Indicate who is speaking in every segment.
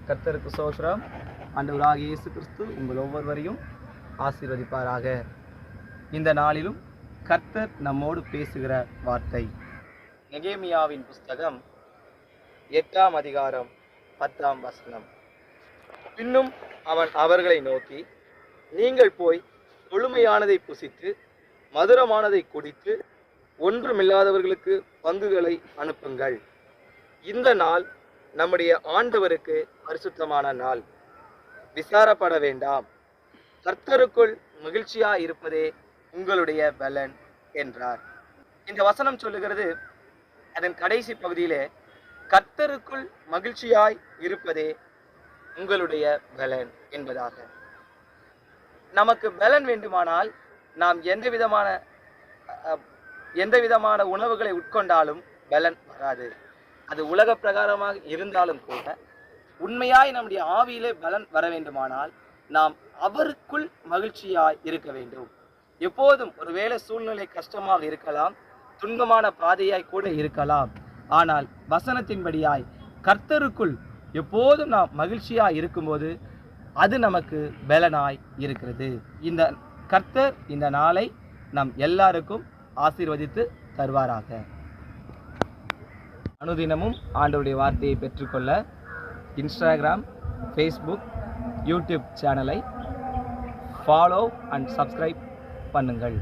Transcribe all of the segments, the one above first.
Speaker 1: கர்த்தருக்கு ஸ்தோத்திரம். ஆண்டவராகிய இயேசு கிறிஸ்து உங்கள் ஒவ்வொருவரையும் ஆசீர்வதிப்பாராக. இந்த நாளிலும் கர்த்தர் நம்மோடு பேசுகிற வார்த்தை நெகேமியாவின் புஸ்தகம் 8ஆம் அதிகாரம் 10ஆம் வசனம். பின்னும் அவன் அவர்களை நோக்கி, நீங்கள் போய் கொழுமையானதை புசித்து மதுரமானதை குடித்து ஒன்றுமில்லாதவர்களுக்கு பங்குகளை அனுப்புங்கள். இந்த நாள் நம்முடைய ஆண்டவருக்கு பரிசுத்தமான நாள். விசாரப்பட வேண்டாம். கர்த்தருக்குள் மகிழ்ச்சியாய் இருப்பதே உங்களுடைய பலன் என்றார். இந்த வசனம் சொல்லுகிறது, அதன் கடைசி பகுதியிலே கர்த்தருக்குள் மகிழ்ச்சியாய் இருப்பதே உங்களுடைய பலன் என்பதாக. நமக்கு பலன் வேண்டுமானால் நாம் எந்த விதமான உணவுகளை உட்கொண்டாலும் பலன் வராது. அது உலக பிரகாரமாக இருந்தாலும் கூட உண்மையாய் நம்முடைய ஆவியிலே பலன் வர வேண்டுமானால் நாம் அவருக்குள் மகிழ்ச்சியாய் இருக்க வேண்டும். எப்போதும் ஒருவேளை சூழ்நிலை கஷ்டமாக இருக்கலாம், துன்பமான பாதையாய் கூட இருக்கலாம். ஆனால் வசனத்தின்படியாய் கர்த்தருக்குள் எப்போதும் நாம் மகிழ்ச்சியாய் இருக்கும்போது அது நமக்கு பலனாய் இருக்கிறது. இந்த கர்த்தர் இந்த நாளை நாம் எல்லாருக்கும் ஆசீர்வதித்து தருவாராக. அனுதினமும் ஆண்டவருடைய வார்த்தையை பெற்றுக்கொள்ள இன்ஸ்டாகிராம், ஃபேஸ்புக், யூடியூப் சேனலை ஃபாலோ அண்ட் சப்ஸ்கிரைப் பண்ணுங்கள்.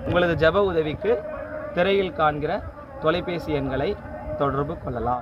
Speaker 1: உங்களது ஜெப உதவிக்கு திரையில் காண்கிற தொலைபேசி எண்களை தொடர்பு கொள்ளலாம்.